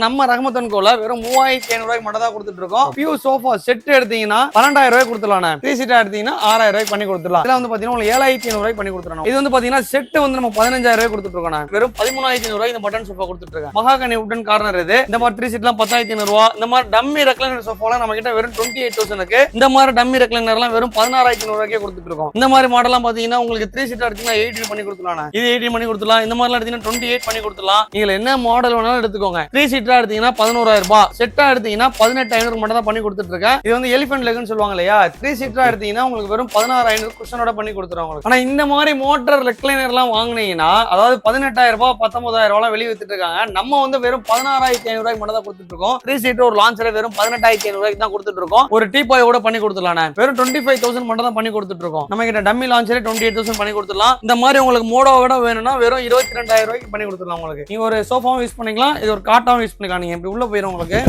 நம்ம ரஹமத்தன் கோல வெறும் 3500 ரூபாய்க்கு மட்டும் தான் கொடுத்துட்டு இருக்கோம். பியூ சோஃபா செட் எடுத்தீங்கன்னா 12000 ரூபாய் கொடுத்துடலாம். 3 சீட்டா எடுத்தீங்கன்னா 6000 ரூபாய்க்கு பண்ணி கொடுத்துடலாம். இதுல வந்து பாத்தீங்கன்னா உங்களுக்கு 7500 ரூபாய்க்கு பண்ணி கொடுத்துறோம். இது வந்து பாத்தீங்கன்னா செட் வந்து நம்ம 15000 ரூபாய் கொடுத்துட்டு இருக்கோம். வெறும் 13500 ரூபாய்க்கு இந்த பட்டன் சோஃபா கொடுத்துட்டு இருக்கேன். மகாகனி உட்டன் கார்னர் இது. இந்த மாதிரி 3 சீட்லாம் 10500 ரூபாய். இந்த மாதிரி டம்மி ரெக்லைனர் சோஃபாலாம் நம்ம கிட்ட வெறும் 28000 க்கு. இந்த மாதிரி டம்மி ரெக்லைனர்லாம் வெறும் 16500 ரூபாய்க்கே கொடுத்துட்டு இருக்கோம். இந்த மாதிரி மாடல்லாம் பாத்தீங்கன்னா உங்களுக்கு 3 சீட்டா எடுத்தீங்கன்னா 18 பண்ணி கொடுத்துடலாம். இது 18 பண்ணி கொடுத்துடலாம். இந்த மாதிரிலாம் எடுத்தீங்கன்னா 28 பண்ணி கொடுத்துடலாம். நீங்க என்ன மாடல் வேணாலும் எடுத்துக்கோங்க. 3 சீட்டா எடுத்தீங்கன்னா 11000 ரூபாய், செட்டா எடுத்தீங்கன்னா 18500 மட்டும் தான் பண்ணி கொடுத்துட்டு இருக்கேன். இது வந்து எலிஃபென்ட் லெக்னு சொல்லுவாங்க இல்லையா, 3 சீட்டா எடுத்தீங்கன்னா உங்களுக்கு வெறும் 16500 குஷனோட பண்ணி கொடுத்துருவாங்க. ஆனா இந்த மாதிரி மோட்டர் ரெக்லைனர் எல்லாம் வாங்குனீங்கன்னா அதாவது 18000 ரூபாய் 19000 ரூபாய் வெளியே வித்துட்டு இருக்காங்க. நம்ம வந்து வெறும் 16500 ரூபாய்க்கு மட்டும் தான் கொடுத்துட்டு இருக்கோம். 3 சீட் ஒரு லான்ச்சர் வெறும் 18500 ரூபாய்க்கு தான் கொடுத்துட்டு இருக்கோம். ஒரு டீபாய் கூட பண்ணி கொடுத்துடலாம். வெறும் 25000 மட்டும் தான் பண்ணி கொடுத்துட்டு இருக்கோம். நம்ம கிட்ட டம்மி லான்ச்சர் 28000 பண்ணி கொடுத்துடலாம். இந்த மாதிரி உங்களுக்கு மோடோவோட வேணும்னா வெறும் 22000 ரூபாய்க்கு பண்ணி கொடுத்துடலாம். உங்களுக்கு நீங்க ஒரு சோஃபாவும் யூஸ் பண்ணிக்கலாம், இது ஒரு காட்டாவும் யூஸ் பண்ணிக்கலாம். நீங்க இப்படி உள்ள போயிடும் உங்களுக்கு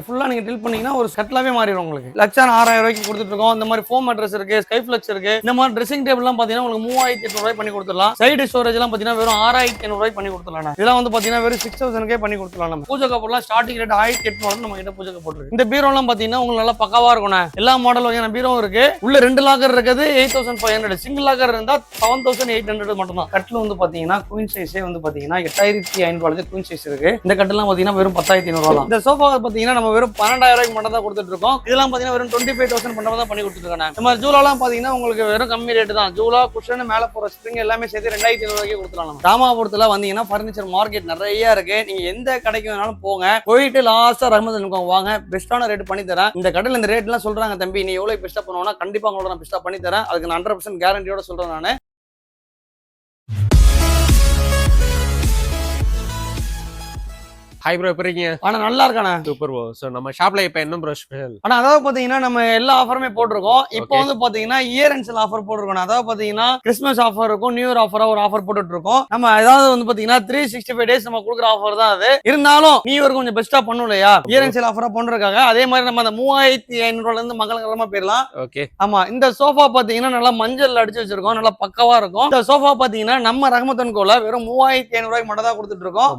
ஃபுல்லா நீங்க டில் பண்ணீங்கன்னா ஒரு செட்லாவே மாறிடும். உங்களுக்கு லட்சம் 6000 ரூபாய்க்கு கொடுத்துட்டு இருக்கோம். இந்த மாதிரி ஃபோம் மேட்ரஸ் இருக்கு, ஸ்கை ஃபிளக்ஸ் இருக்கு. இந்த மாதிரி ட்ரெஸ்ஸிங் டேபிள் எல்லாம் பாத்தீங்கன்னா உங்களுக்கு 3800 ரூபாய் பண்ணி கொடுத்துடலாம். சைடு ஸ்டோரேஜ் எல்லாம் பாத்தீங்கன்னா வெறும் 6500 ரூபாய் பண்ணி கொடுத்துடலாம். இதெல்லாம் வந்து பாத்தீங்கன்னா வெறும் 6000 பண்ணி கொடுத்துடலாம். நம்ம பூஜை கப்பெல்லாம் ஸ்டார்டிங் ரேட் 1800 நம்ம கிட்ட பூஜை கப்பல் இருக்கு. இந்த பீரோ எல்லாம் பாத்தீங்கன்னா உங்களுக்கு நல்லா பக்காவா இருக்கும். எல்லா மாடல் வகையான பீரோ இருக்கு. உள்ள 2 லாக்கர் இருக்குது 8500, சிங்கிள் லாக்கர் இருந்தா 7800 மட்டும் தான். கட்டில் வந்து பாத்தீங்கன்னா குயின் சைஸே வந்து பாத்தீங்கன்னா 8500 குயின் சைஸ் இருக்கு. இந்த கட்டெல்லாம் பாத்தீங்கன்னா வெறும் 10500 தான். இந்த சோஃபா பாத்தீங்கன்னா நம்ம வெறும் 12000 ரூபாய்க்கு மட்டும் தான் கொடுத்துட்டு இருக்கோம். இதெல்லாம் பாத்தீங்கன்னா வெறும் 25000 மட்டும் தான் பண்ணி கொடுத்துட்டு இருக்காங்க. இந்த மாதிரி ஜூலாலாம் பாத்தீங்கன்னா உங்களுக்கு வெறும் கம்மி ரேட் தான். ஜூலா குஷன் மேல போற ஸ்ப்ரிங் எல்லாமே சேர்த்து 2500 ரூபாய்க்கு கொடுத்துடலாம். ராமாபுரத்துல வந்தீங்கன்னா பர்னிச்சர் மார்க்கெட் நிறைய இருக்கு. நீங்க எந்த கடைக்கு வேணாலும் போங்க, போயிட்டு லாஸ்டா ரஹமத்தன் வாங்க, பெஸ்டான ரேட் பண்ணி தரேன். இந்த கடையில இந்த ரேட் எல்லாம் சொல்றாங்க தம்பி, நீ எவ்வளவு பெஸ்டா பண்ணுவோம்னா கண்டிப்பா உங்களோட நான் பெஸ்டா பண்ணி தரேன். அதுக்கு நான் 100% கேரண்டியோட சொல்றேன் நானு. ஹாய் ப்ரோ, எப்படி இருக்கீங்க? ஆனா நல்லா இருக்கானே. Super bro. சோ நம்ம ஷாப்ல இப்ப என்ன ப்ரோ ஸ்பெஷல்? ஆனா அதாவது பாத்தீங்கன்னா நம்ம எல்லா ஆஃபருமே போட்டிருக்கோம். இப்போ வந்து பாத்தீங்கன்னா இயர் எண்ட்ஸ்ல ஆஃபர் போட்டிருக்கோம். அதாவது பாத்தீங்கன்னா கிறிஸ்மஸ் ஆஃபர் இருக்கும், நியூ இயர் ஆஃபரா ஒரு ஆஃபர் போட்டுட்டு இருக்கோம். நம்ம அதாவது வந்து பாத்தீங்கன்னா 365 டேஸ் நம்ம கொடுக்குற ஆஃபர் தான் அது. இருந்தாலும் நியூ இயர் கொஞ்சம் பெஸ்டா பண்ணும் இல்லையா, இயர் எண்ட்ஸ்ல ஆஃபரா பண்றதுக்காக. அதே மாதிரி நம்ம அந்த 3500 இருந்து மங்களகரமா போயிடலாம். ஓகே. ஆமா, இந்த சோஃபா பாத்தீங்கன்னா நல்லா மஞ்சள் அடிச்சு வச்சிருக்கோம், நல்லா பக்கவா இருக்கும். இந்த சோஃபா பாத்தீங்கன்னா நம்ம ரஹமத்தன் கோல வெறும் 3500 ரூபாய்க்கு மட்டும் தான் கொடுத்துட்டு இருக்கோம்.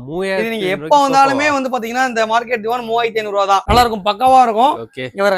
இது நீங்க எப்ப வந்தாலுமே வந்து பாத்தீங்கன்னா இந்த மார்க்கெட் டிவான் 3500 ரூபாய் தான். நல்லா இருக்கும், பக்கவா இருக்கும்.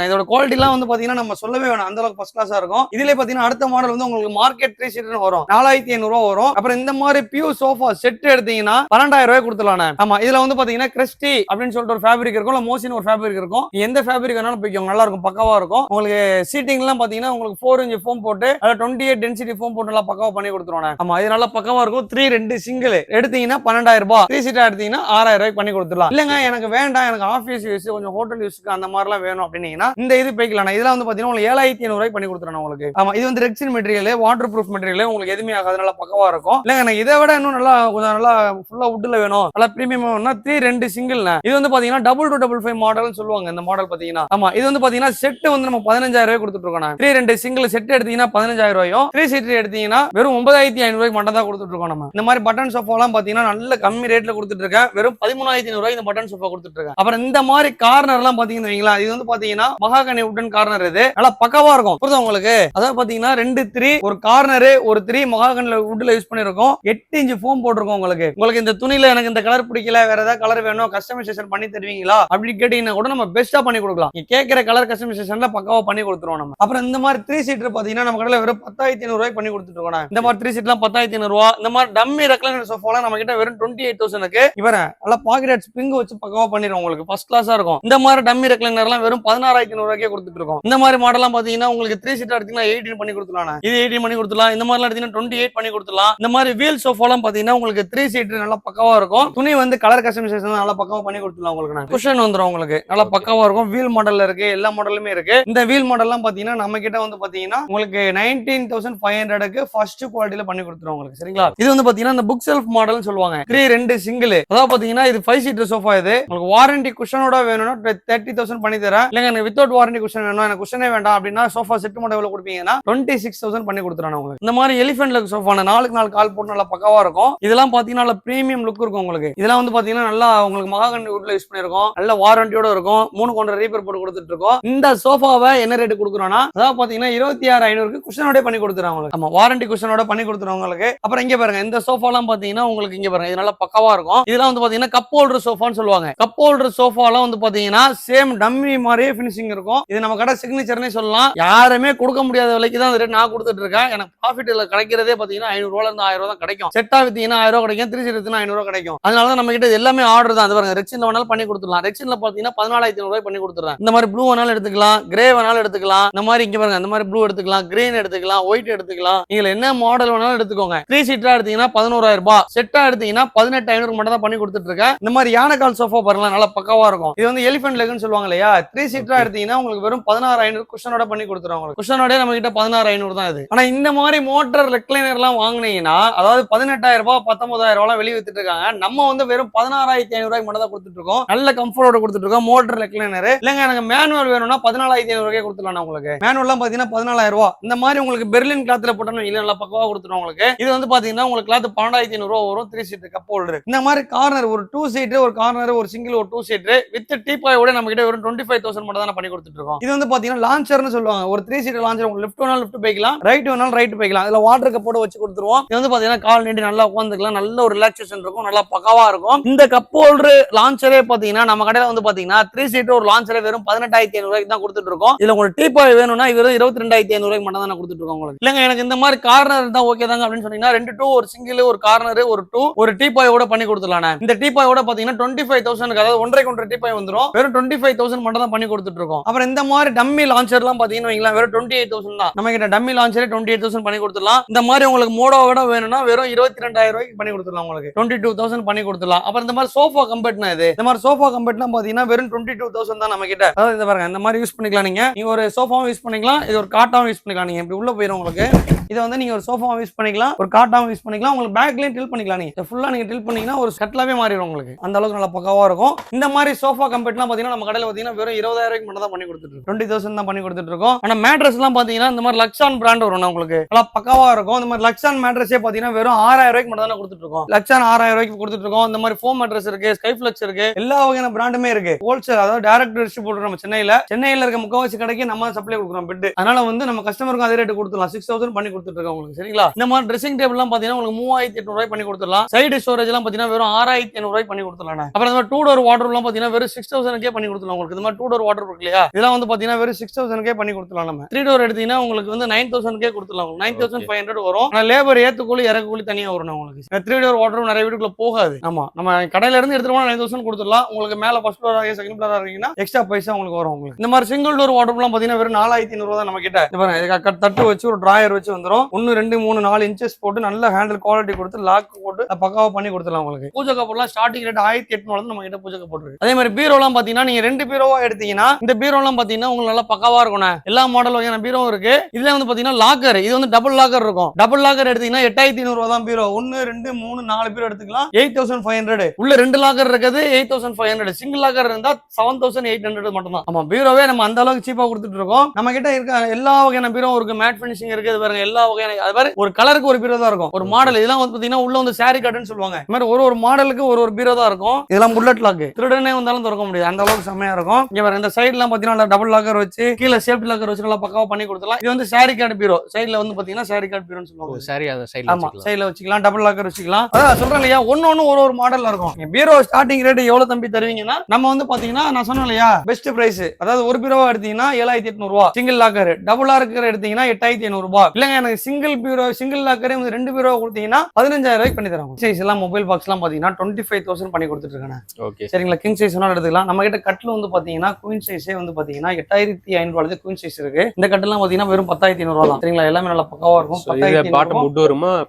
இதோட குவாலிட்டி எல்லாம் வந்து பாத்தீங்கன்னா நம்ம சொல்லவே வேணும், அந்த அளவுக்கு ஃபர்ஸ்ட் கிளாஸா இருக்கும். இதுல பாத்தீங்கன்னா அடுத்த மாடல் வந்து உங்களுக்கு மார்க்கெட் 3 சீட் வரும், 4500 ரூபாய் வரும். அப்புறம் இந்த மாதிரி பியூ சோஃபா செட் எடுத்தீங்கன்னா 12000 ரூபாய் கொடுத்துடலாம். ஆமா, இதுல வந்து பாத்தீங்கன்னா கிறிஸ்டி அப்படின்னு சொல்லிட்டு ஒரு ஃபேப்ரிக் இருக்கும், இல்ல மோசின் ஒரு ஃபேப்ரிக் இருக்கும். எந்த ஃபேப்ரிக் வேணாலும் போய்க்கோங்க, நல்லா இருக்கும், பக்கவா இருக்கும். உங்களுக்கு சீட்டிங் எல்லாம் பாத்தீங்கன்னா உங்களுக்கு 4 இன்ச் ஃபோம் போட்டு 28 டென்சிட்டி ஃபோம் போட்டு நல்லா பக்கவா பண்ணி கொடுத்துருவாங்க. ஆமா, இது நல்லா பக்கவா இருக்கும். 2 சிங்கிள் எடுத்தீங்கன்னா 12000 ரூபாய், 3 சீட்டா எடுத்தீங்கன்னா 6000 ரூபாய் பண்ணி கொடுத்துடலாம். இல்லங்க எனக்கு வேண்டாம், எனக்கு ஆபீஸ் யூஸ் கொஞ்சம் ஹோட்டல் யூஸ்க்கு அந்த மாதிரிலாம் வேணும் அப்படின்னீங்கன்னா இந்த இது போய்க்கலாம். இதெல்லாம் வந்து பாத்தீங்கன்னா உங்களுக்கு 7500 ரூபாய் பண்ணி கொடுத்துறேன் உங்களுக்கு. ஆமா, இது வந்து Rexine material, water proof material, உங்களுக்கு எதுவுமே ஆகாது, நல்லா பக்கவா இருக்கும். இல்லங்க எனக்கு இதை விட இன்னும் நல்லா கொஞ்சம் நல்லா ஃபுல்லா வுட்ல வேணும், நல்லா பிரீமியம் வேணும்னா 2 சிங்கிள். இது வந்து பாத்தீங்கன்னா 2255 மாடல்னு சொல்லுவாங்க இந்த மாடல் பாத்தீங்கன்னா. ஆமா, இது வந்து பாத்தீங்கன்னா செட் வந்து நம்ம 15000 ரூபாய் கொடுத்துட்டு இருக்கோம். 2 சிங்கிள் செட் எடுத்தீங்கன்னா 15000 ரூபாயும், 3 சீட் எடுத்தீங்கன்னா வெறும் 9500 ரூபாய்க்கு மட்டும் தான் கொடுத்துட்டு இருக்கோம். நம்ம இந்த மாதிரி பட்டன் சோஃபா எல்லாம் பாத்தீங்கன்னா நல்ல கம்மி ரேட்ல கொடுத்துட்டு இருக்கேன். வெறும் 13500 ரூபாய்க்கு இந்த பட்டன் சோஃபா கொடுத்துட்டு இருக்கேன். அப்புறம் இந்த மாதிரி கார்னர் எல்லாம் பாத்தீங்கன்னா வைங்களா, இது வந்து பாத்தீங்கன்னா மகாகனி உட்டன் கார்னர். இது நல்லா பக்கவா இருக்கும், புரியுதா உங்களுக்கு? அதாவது பாத்தீங்கன்னா 2 3 ஒரு கார்னர், ஒரு 3 மகாகனில உட்ல யூஸ் பண்ணிருக்கோம். 8 இன்ச் ஃபோம் போட்டிருக்கோம். உங்களுக்கு இந்த துணியில எனக்கு இந்த கலர் பிடிக்கல, வேற ஏதாவது கலர் வேணும், கஸ்டமைசேஷன் பண்ணி தருவீங்களா அப்படி கேட்டீங்கன்னா கூட நம்ம பெஸ்டா பண்ணி கொடுக்கலாம். நீங்க கேட்கிற கலர் கஸ்டமைசேஷன்ல பக்கவா பண்ணி கொடுத்துருவோம் நம்ம. அப்புறம் இந்த மாதிரி 3 சீட்டர் பாத்தீங்கன்னா நம்ம கடையில வெறும் 10500 ரூபாய் பண்ணி கொடுத்துட்டு இருக்கோம். இந்த மாதிரி 3 சீட்லாம் 10500 ரூபாய். இந்த மாதிரி டம்மி ரெக்லைனர் சோஃபாலாம் நம்ம கிட்ட வெறும் 28000 க்கு. இவர நல்லா பாக்கெட் ஸ்ப்ரிங் வச்சு பக்கவா பண்ணிடுவோம், உங்களுக்கு ஃபர்ஸ்ட் கிளாஸா இருக்கும். இந்த மாதிரி டம்மி ரெக்லைனர்லாம் வெறும் 16500 ரூபாய்க்கே கொடுத்துட்டு இருக்கோம். இந்த மாதிரி மாடல்லாம் பாத்தீங்கன்னா உங்களுக்கு 3 சீட்டா எடுத்தீங்கன்னா 18 பண்ணி கொடுத்துடலாம். இது 18 பண்ணி கொடுத்துடலாம். இந்த மாதிரி எடுத்தீங்கன்னா 28 பண்ணி கொடுத்துடலாம். இந்த மாதிரி வீல் சோஃபாலாம் பாத்தீங்கன்னா உங்களுக்கு 3 சீட் நல்லா பக்கவா இருக்கும். துணி வந்து கலர் கஸ்டமைசேஷன் நல்லா பக்கவா பண்ணி கொடுத்துடலாம். உங்களுக்கு குஷன் வந்துரும், உங்களுக்கு நல்லா பக்கவா இருக்கும். வீல் மாடல்ல இருக்கு, எல்லா மாடலுமே இருக்கு. இந்த வீல் மாடல்லாம் பாத்தீங்கன்னா நம்ம கிட்ட வந்து பாத்தீங்கன்னா உங்களுக்கு 19500 க்கு ஃபர்ஸ்ட் குவாலிட்டில பண்ணி கொடுத்துருவோம் உங்களுக்கு. சரிங்களா? இது வந்து பாத்தீங்கன்னா இந்த புக் செல்ஃப் மாடல்னு சொல்லுவாங்க. 2 சிங்கிள். அதாவது பாத்தீங்கன்னா இது 5 சீட்டர் சோஃபா. இது உங்களுக்கு வாரண்டி குஷனோட வேணும்னா 30000 பண்ணி தரேன். இல்லங்க எனக்கு வித்தவுட் வாரண்டி குஷன் வேணும், எனக்கு குஷனே வேண்டாம் அப்படின்னா சோஃபா செட் மட்டும் எவ்வளவு கொடுப்பீங்கன்னா 26000 பண்ணி கொடுத்துறேன் உங்களுக்கு. இந்த மாதிரி எலிஃபென்ட் லெக் சோஃபா 4க்கு 4 கால் போட்டு நல்லா பக்கவா இருக்கும். இதெல்லாம் பாத்தீங்கன்னா நல்ல பிரீமியம் லுக் இருக்கும் உங்களுக்கு. இதெல்லாம் வந்து பாத்தீங்கன்னா நல்லா உங்களுக்கு மகாகனி வுட்ல யூஸ் பண்ணிருக்கோம், நல்ல வாரண்டியோட இருக்கும். 3 கொண்ட ரீப்பேர் போட்டு கொடுத்துட்டு இருக்கோம். இந்த சோஃபாவை என்ன ரேட் கொடுக்குறோம்னா அதாவது பாத்தீங்கன்னா 26500 குஷனோட பண்ணி கொடுத்துறோம் உங்களுக்கு. ஆமா, வாரண்டி குஷனோட பண்ணி கொடுத்துறோம் உங்களுக்கு. அப்புறம் இங்க பாருங்க, இந்த சோஃபாலாம் பாத்தீங்கன்னா உங்களுக்கு இங்க பாருங்க, இது நல்லா பக்கவா இருக்கும். இதெல்லாம் வந்து பாத்தீங்கன்னா கப் ஹோல்டர் சோஃபான்னு சொல்லுவாங்க. கப் ஹோல்டர் சோஃபாலாம் வந்து பாத்தீங்கன்னா சேம் டம்மி மாதிரியே பினிஷிங் இருக்கும். இது நம்ம கடை சிக்னேச்சர்னே சொல்லலாம். யாருமே கொடுக்க முடியாத விலைக்கு தான் ரேட் நான் கொடுத்துட்டு இருக்கேன். எனக்கு ப்ராஃபிட் இதுல கிடைக்கிறதே பாத்தீங்கன்னா 500 ரூபாயில இருந்து 1000 ரூபாய் தான் கிடைக்கும். செட்டா வித்தீங்கன்னா 1000 ரூபாய் கிடைக்கும், 3 செட் வித்தீங்கன்னா 500 ரூபாய் கிடைக்கும். அதனால நம்ம கிட்ட எல்லாமே ஆர்டர் தான். அது பாருங்க, ரெக்ஸின்ல வேணாலும் பண்ணி கொடுத்துடலாம். ரெக்ஸின்ல பாத்தீங்கன்னா 14500 ரூபாய் பண்ணி கொடுத்துறேன். இந்த மாதிரி ப்ளூ வேணாலும் எடுத்துக்கலாம், கிரே வேணாலும் எடுத்துக்கலாம். இந்த மாதிரி இங்க பாருங்க, இந்த மாதிரி ப்ளூ எடுத்துக்கலாம், கிரீன் எடுத்துக்கலாம், ஒயிட் எடுத்துக்கலாம். நீங்க என்ன மாடல் வேணாலும் எடுத்துக்கோங்க. 3 சீட்டா எடுத்தீங்கன்னா 11000 ரூபாய், செட்டா எடுத்தீங்கன்னா 18500 மட்டும் தான் பண்ணி கொடுத்துட்டு இருக்கேன். இந்த மாதிரி யானைக்கால் சோஃபா பாருங்க, நல்லா பக்காவா இருக்கும். இது வந்து எலிஃபென்ட் லெக்னு சொல்லுவாங்க இல்லையா. 3 சீட்டா எடுத்தீங்கன்னா உங்களுக்கு வெறும் 16500 குஷனோட பண்ணி கொடுத்துருவோம். உங்களுக்கு குஷனோட நம்ம கிட்ட 16500 தான் இது. ஆனா இந்த மாதிரி மோட்டர் ரெக்லைனர் எல்லாம் வாங்குனீங்கன்னா, அதாவது 18000 ரூபாய் 19000 ரூபாய் வெளிய வித்துட்டு இருக்காங்க. நம்ம வந்து வெறும் 16500 ரூபாய்க்கு மட்டும் தான் கொடுத்துட்டு இருக்கோம். நல்ல கம்ஃபர்ட்டோட கொடுத்துட்டு இருக்கோம். மோட்டர் ரெக்லைனர் இல்லங்க, எனக்கு மேனுவல் வேணும்னா 14500 ரூபாய்க்கு கொடுத்துடலாம். உங்களுக்கு மேனுவல்லாம் பாத்தீங்கன்னா 14000 ரூபாய். இந்த மாதிரி உங்களுக்கு பெர்லின் கிளாத்ல போட்டோம்னா இல்ல நல்லா பக்கவா கொடுத்துருவோம். உங்களுக்கு இது வந்து பாத்தீங்கன்னா உங்களுக்கு கிளாத் 12500 ரூபாய் வரும். 3 சீட் கப் ஹோல்டர். இந்த மாதிரி கார்னர் ஒரு 2 சீட், ஒரு கார்னர், ஒரு சிங்கிள், ஒரு 2 சீட் வித் டீபாயோட நம்ம கிட்ட வெறும் 25000 மட்டும் தான் பண்ணி கொடுத்துட்டு இருக்கோம். இது வந்து பாத்தீங்கன்னா லான்ச்சர்னு சொல்லுவாங்க. ஒரு 3 சீட் லான்ச்சர். உங்களுக்கு லெஃப்ட் வேணாலும் லெஃப்ட் போய்க்கலாம், ரைட் வேணாலும் ரைட் போய்க்கலாம். இதுல வாட்டர் கப்போட வச்சு கொடுத்துருவோம். இது வந்து பாத்தீங்கன்னா கால் நீட்டி நல்லா உட்காந்துக்கலாம். நல்ல ஒரு ரிலாக்சேஷன் இருக்கும், நல்லா பக்காவா இருக்கும். இந்த கப் ஹோல்டர் லான்ச்சரே பாத்தீங்கன்னா நம்ம கடையில வந்து பாத்தீங்கன்னா 3 சீட் ஒரு லான்ச்சரே வெறும் 18500 ரூபாய்க்கு தான் கொடுத்துட்டு இருக்கோம். இதுல உங்களுக்கு டீபாய் வேணும்னா இது 22500 ரூபாய்க்கு மட்டும் தான் கொடுத்துட்டு இருக்கோம். உங்களுக்கு இல்லங்க எனக்கு இந்த மாதிரி கார்னர் தான் ஓகே தாங்க அப்படின்னு சொன்னீங்கன்னா 2 2 ஒரு சிங்கிள், ஒரு கார்னர், ஒரு 2 ஒரு டீபாயோட பண்ணி கொடுத்துடலாம். இந்த டீபாயோட பாத்தீங்கன்னா 25000, அதாவது ஒன்றரை டீபாய் வந்துரும். வெறும் 25000 மட்டும் தான் பண்ணி கொடுத்துட்டு இருக்கோம். அப்புறம் இந்த மாதிரி டம்மி லான்ச்சர் எல்லாம் பாத்தீங்கன்னா வெறும் 28000 தான். நம்ம கிட்ட டம்மி லான்ச்சரே 28000 பண்ணி கொடுத்துடலாம். இந்த மாதிரி உங்களுக்கு மோடோவோட வேணும்னா வெறும் 22000 ரூபாய்க்கு பண்ணி கொடுத்துடலாம். உங்களுக்கு 22000 பண்ணி கொடுத்துடலாம். அப்புறம் இந்த மாதிரி சோஃபா கம்பெட்னா இது, இந்த மாதிரி சோஃபா கம்பெட்னா பாத்தீங்கன்னா வெறும் 22000 தான் நம்ம கிட்ட. அதாவது இந்த பாருங்க, இந்த மாதிரி யூஸ் பண்ணிக்கலாம். நீங்க ஒரு சோஃபாவும் யூஸ் பண்ணிக்கலாம், இது ஒரு காட்டாவும் யூஸ் பண்ணிக்கலாம். நீங்க இப்படி உள்ள போயிடும். உங்களுக்கு இதை வந்து நீங்க ஒரு சோஃபாவும் யூஸ் பண்ணிக்கலாம், ஒரு காட்டாவும் யூஸ் பண்ணிக்கலாம். உங்களுக்கு பேக்லயும் டில் பண்ணிக்கலாம். நீங்க ஃபுல்லா நீங்க டில் பண்ணீங்கன்னா ஒரு செட்லாவே மாறிடும். உங்களுக்கு அந்த அளவுக்கு நல்லா பக்காவா இருக்கும். இந்த மாதிரி சோஃபா கம்பெட்லாம் பாத்தீங்கன்னா நம்ம கடையில பாத்தீங்கன்னா வெறும் 20000 ரூபாய்க்கு மட்டும் தான் பண்ணி கொடுத்துட்டு இருக்கோம். 20000 தான் பண்ணி கொடுத்துட்டு இருக்கோம். ஆனா மேட்ரஸ் எல்லாம் பாத்தீங்கன்னா இந்த மாதிரி லக்ஸான் பிராண்ட் வரும். உங்களுக்கு நல்லா பக்காவா இருக்கும். இந்த மாதிரி லக்ஸான் மேட்ரஸே பாத்தீங்கன்னா வெறும் 6000 ரூபாய்க்கு மட்டும் தான் கொடுத்துட்டு இருக்கோம். லக்ஸான் 6000 ரூபாய்க்கு கொடுத்துட்டு இருக்கோம். இந்த மாதிரி ஃபோம் மேட்ரஸ் இருக்கு, ஸ்கைஃப்ளெக்ஸ் இருக்கு, எல்லா வகையான பிராண்டுமே இருக்கு. ஹோல்சேல், அதாவது டைரக்ட் டிஸ்ட்ரிபியூட்டர் நம்ம சென்னையில இருக்க முக்காவாசி கடைக்கு நம்ம சப்ளை கொடுக்குறோம் பெட். அதனால வந்து நம்ம கஸ்டமருக்கு அதே ரேட் கொடுத்துடலாம். 6000 பண்ணி கொடுத்துட்டு இருக்கோம். உங்களுக்கு சரிங்களா. இந்த மாதிரி ட்ரெஸ்ஸிங் டேபிள் எல்லாம் பாத்தீங்கன்னா உங்களுக்கு 3800 ரூபாய் பண்ணி கொடுத்துடலாம். சைடு ஸ்டோரேஜ் எல்லாம் பாத்தீங்கன்னா வெறும் 6500 ரூபாய் பண்ணி கொடுத்துடலாம். அப்புறம் இந்த மாதிரி 2 டோர் வாட்டர் எல்லாம் பாத்தீங்கன்னா வெறும் 6000 பண்ணி கொடுத்துடலாம். உங்களுக்கு இந்த மாதிரி 2 டோர் வாட்டர் இருக்கு இல்லையா, இதெல்லாம் வந்து பாத்தீங்கன்னா வெறும் 6000 பண்ணி கொடுத்துடலாம். நம்ம 3 டோர் எடுத்தீங்கன்னா உங்களுக்கு வந்து 9000 கொடுத்துடலாம். 9500 வரும். லேபர் ஏத்துக்கூலி இறக்குக்கூலி தனியா வரும். உங்களுக்கு 3 டோர் வாட்டர் நிறைய வீட்டுக்குள்ள போகாது. ஆமா, நம்ம கடையில இருந்து எடுத்துட்டு 9000 கொடுத்துடலாம். உங்களுக்கு மேல ஃபர்ஸ்ட் ஃப்ளோர் ஆகிய செகண்ட் ஃப்ளோர் ஆகிங்கன்னா எக்ஸ்ட்ரா பைசா உங்களுக்கு வரும். உங்களுக்கு இந்த மாதிரி சிங்கிள் டோர் வாட்டர் எல்லாம் பாத்தீங்கன்னா வெறும் 4500 ரூபாய் தான் நம்ம கிட்ட. பாருங்க, தட்டு வச்சு ஒரு டிராயர் வச்சு வந்துரும். 1 2 3 4 இன்ச்சஸ் போட்டு நல்ல ஹேண்டில் குவாலிட்டி கொடுத்து லாக் போட்டு பக்காவா பண்ணி கொடுத்துடலாம். உங்களுக்கு பூஜை கப்பெல்லாம் ஸ்டார்டிங் ரேட் 1800 நம்ம கிட்ட பூஜை கப் இருக்கு. அதே மாதிரி பீரோ எல்லாம் பாத்தீங்கன்னா நீங்க 2 பீரோவா எடுத்தீங்கன்னா இந்த பீரோ எல்லாம் பாத்தீங்கன்னா உங்களுக்கு நல்லா பக்காவா இருக்கும். எல்லா மாடல் வகையான பீரோ இருக்கு. இதுல வந்து பாத்தீங்கன்னா லாக்கர், இது வந்து டபுள் லாக்கர் இருக்கும். டபுள் லாக்கர் எடுத்தீங்கன்னா 8500 ரூபாய் தான் பீரோ. 1 2 3 4 பீரோ எடுத்துக்கலாம். 8500 உள்ள 2 லாக்கர் இருக்குது. 8500 சிங்கிள் லாக்கர் இருந்தா 7800 மட்டும் தான். ஆமா, பீரோவே நம்ம அந்த அளவுக்கு சீப்பா கொடுத்துட்டு இருக்கோம். நம்ம கிட்ட இருக்க எல்லா வகையான பீரோ இருக்கு. மேட் ஃபினிஷிங் இருக்கு. பாருங்க, எல்லா வகையான அது மாதிரி ஒரு கலருக்கு ஒரு பீரோ தான் இருக்கும். ஒரு மாடல் இதெல்லாம் வந்து பாத்தீங்கன்னா உள்ள வந்து சாரி கட்டுன்னு சொல்லுவாங்க. இந்த மாதிரி ஒரு மாடலுக்கு ஒரு பீரோ தான் இருக்கும். இதெல்லாம் புல்லட் லாக், திருடனே வந்தாலும் திறக்க முடியாது, அந்த அளவுக்கு செமையா இருக்கும். இங்க பாருங்க, இந்த சைடுல எல்லாம் பாத்தீங்கன்னா டபுள் லாக்கர் வச்சு கீழே சேஃப்டி லாக்கர் வச்சு நல்லா பக்காவா பண்ணி கொடுத்துடலாம். இது வந்து சாரி கார்டு பீரோ. சைடுல வந்து பாத்தீங்கன்னா சாரி கார்டு பீரோன்னு சொல்லுவாங்க. சாரி அந்த சைடுல ஆமா, சைடுல வச்சுக்கலாம். டபுள் லாக்கர் வச்சுக்கலாம். அதான் சொல்றேன் இல்லையா, ஒன்னு ஒரு மாடல்ல இருக்கும். பீரோ ஸ்டார்டிங் ரேட் எவ்வளவு தம்பி தருவீங்கன்னா, நம்ம வந்து பாத்தீங்கன்னா நான் சொன்னேன் இல்லையா, பெஸ்ட் பிரைஸ், அதாவது ஒரு பீரோவா எடுத்தீங்கன்னா 7800 ரூபாய். சிங்கிள் லாக்கர், டபுள் லாக்கர் எடுத்தீங்கன்னா 8500 ரூபாய். இல்லங்க எனக்கு சிங்கிள் பீரோ சிங்கிள் லாக்கரே வந்து 2 பீரோ கொடுத்தீங்கன்னா 15000 ரூபாய்க்கு பண்ணி தராங்க. சைஸ் எல்லாம் மொபைல் பாக்ஸ் எல்லாம் பாத்தீங்கன்னா 25000 பண்ணி கொடுத்துட்டு இருக்காங்க. ஓகே சரிங்களா. கிங் சைஸ் வேணாலும் எடுத்துக்கலாம். நம்ம கிட்ட கட்டில் வந்து பாத்தீங்கன்னா குயின் சைஸே வந்து பாத்தீங்கன்னா 8500 ரூபாய் குயின் சைஸ் இருக்கு. இந்த கட்டெல்லாம் பாத்தீங்கன்னா வெறும் 10500 ரூபாய் தான். சரிங்களா, எல்லாமே நல்லா பக்காவா இருக்கும்.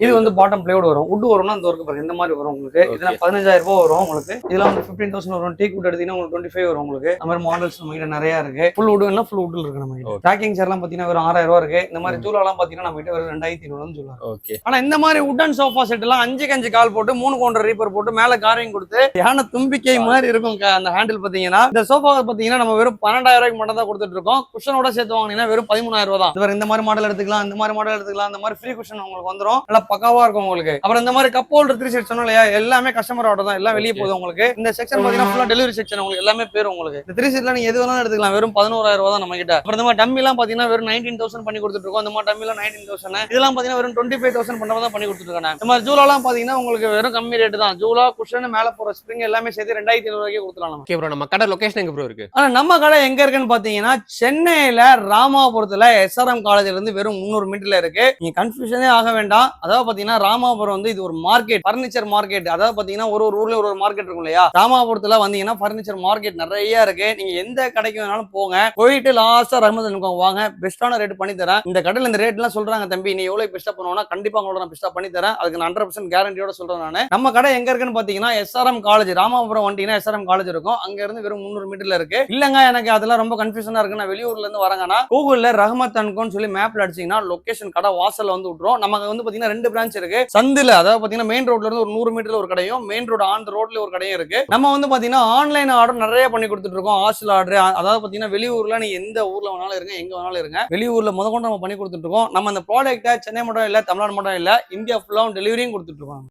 இது வந்து பாட்டம் பிளேவுட் வரும். வுட் வரும்னா அந்த ஒர்க் பாருங்க இந்த மாதிரி வரும். உங்களுக்கு இதெல்லாம் 15000 ரூபாய் வரும். உங்களுக்கு இதெல்லாம் வந்து 15000 வரும். டீ குட் எடுத்தீங்கன்னா உங்களுக்கு 25 வரும். உங்களுக்கு அந்த மாதிரி மாடல்ஸ் நம்ம கிட்ட நிறைய இருக்கு. ஃபுல் வுட் எல்லாம் ஃபுல் வுட்ல இருக்கு. நம்ம கிட்ட ட்ராக்கிங் சேர் எல்லாம் பாத்தீங்கன்னா வெறும் 6000 ரூபாய் இருக்கு. இந்த மாதிரி ஜூலா எல்லாம் பாத்தீங்கன்னா நம்ம கிட்ட வெறும் 2500 சொல்லுவாங்க. ஓகே, ஆனா இந்த மாதிரி வுட்டன் சோஃபா செட் எல்லாம் 5 கால் போட்டு 3 கவுண்டர் ரீப்பர் போட்டு மேல காரிங் கொடுத்து யானை தும்பிக்கை மாதிரி இருக்கும். அந்த ஹேண்டில் பாத்தீங்கன்னா இந்த சோஃபா பாத்தீங்கன்னா நம்ம வெறும் 12000 ரூபாய்க்கு மட்டும் தான் கொடுத்துட்டு இருக்கோம். குஷனோட சேர்த்து வாங்கினீங்கன்னா வெறும் 13000 ரூபாய் தான். இந்த மாதிரி மாடல் எடுத்துக்கலாம், இந்த மாதிரி மாடல் எடுத்துக்கலாம். இந்த மாதிரி ஃப்ரீ குஷன் உங்களுக்கு வந்துரும். நல்லா பக்காவா இருக்கும் உங்களுக்கு. அப்புறம் இந்த மாதிரி கப் ஹோல்டர் 3 செட் சொன்னோம் இல்லையா, எல்லாமே கஸ்டமர் ஆர்டர் தான். எல்லாம் வெளியே போகுது. உங்களுக்கு இந்த செக்ஷன் பாத்தீங்கன்னா ஃபுல்லா டெலிவரி செக்ஷன். உங்களுக்கு எல்லாமே பேர் உங்களுக்கு இந்த 3 செட்ல நீங்க எது வேணாலும் எடுத்துக்கலாம். வெறும் 11000 ரூபாய் தான் நம்ம கிட்ட. அப்புறம் இந்த மாதிரி டம்மி எல்லாம் பாத்தீங்கன்னா வெறும் 19000 பண்ணி கொடுத்துட்டு இருக்கோம். இந்த மாதிரி டம்மி எல்லாம் 19000. இதெல்லாம் பாத்தீங்கன்னா வெறும் 25000 பண்ண தான் பண்ணி கொடுத்துட்டு இருக்காங்க. இந்த மாதிரி ஜூலா எல்லாம் பாத்தீங்கன்னா உங்களுக்கு வெறும் கம்மி ரேட் தான். ஜூலா குஷன் மேல போற ஸ்ப்ரிங் எல்லாமே சேர்த்து 2500 ரூபாய்க்கு கொடுத்துலாம் நம்ம. ஓகே ப்ரோ, நம்ம கடை லொகேஷன் எங்க ப்ரோ இருக்கு? ஆனா நம்ம கடை எங்க இருக்குன்னு பாத்தீங்கன்னா சென்னையில ராமாபுரத்துல எஸ்ஆர்எம் காலேஜ்ல இருந்து வெறும் 300 மீட்டர்ல இருக்கு. நீங்க கன்ஃபியூஷனே ஆக வேண்டாம். அதாவது பாத்தீங்கன்னா ராமாபுரம் வந்து இது ஒரு மார்க்கெட், பர்னிச்சர் மார்க்கெட். அதாவது பாத்தீங்கன்னா ஒரு ஊர்ல ஒரு மார்க்கெட் இருக்கும் இல்லையா, ராமாபுரத்துல வந்தீங்கன்னா பர்னிச்சர் மார்க்கெட் நிறைய இருக்கு. நீங்க எந்த கடைக்கு வேணாலும் போங்க, போயிட்டு லாஸ்டா ரஹ்மத் வாங்க, பெஸ்டான ரேட் பண்ணி தரேன். இந்த கடையில இந்த ரேட் எல்லாம் சொல்றாங்க தம்பி, நீ எவ்வளவு பெஸ்டா பண்ணுவோம்னா கண்டிப்பா உங்களோட நான் பெஸ்டா பண்ணி தரேன். அதுக்கு நான் 100% கேரண்டியோட சொல்றேன் நானு. நம்ம கடை எங்க இருக்குன்னு பாத்தீங்கன்னா எஸ்ஆர்எம் காலேஜ், ராமாபுரம் வந்தீங்கன்னா எஸ்ஆர்எம் காலேஜ் இருக்கும். அங்க இருந்து வெறும் 300 மீட்டர்ல இருக்கு. இல்லங்க எனக்கு அதெல்லாம் ரொம்ப கன்ஃபியூஷனா இருக்கு, நான் வெளியூர்ல இருந்து வரேங்கன்னா கூகுள்ல ரஹ்மத் அண்ட் கோன்னு சொல்லி மேப்ல அடிச்சீங்கன்னா லொகேஷன் கடை வாசல்ல வந்து விட்டுரும். நமக்கு வந்து பாத்தீங்கன்னா 2 பிரான்ச் இருக்கு. சந்தில, அதாவது பாத்தீங்கன்னா மெயின் ரோட்ல இருந்து ஒரு 100 மீட்டர்ல ஒரு கடையும், மெயின் ரோட் ஆன் ரோட்ல ஒரு கடையும் இருக்கு. நம்ம வந்து பாத்தீங்கன்னா ஆன்லைன் ஆர்டர் நிறைய பண்ணி கொடுத்துட்டு இருக்கோம். ஹாஸ்டல் ஆர்டர், அதாவது பாத்தீங்கன்னா வெளியூர்ல நீ எந்த ஊர்ல வேணாலும் இருங்க, எங்க வேணாலும் இருங்க, வெளியூர்ல முதற்கொண்டு நம்ம பண்ணி கொடுத்துட்டு இருக்கோம். நம்ம அந்த ப்ராடக்ட்டை சென்னை மட்டும் இல்ல, தமிழ்நாடு மட்டும் இல்ல, இந்தியா ஃபுல்லாவும் டெலிவரியும் கொடுத்துட்டு இருக்கோம்.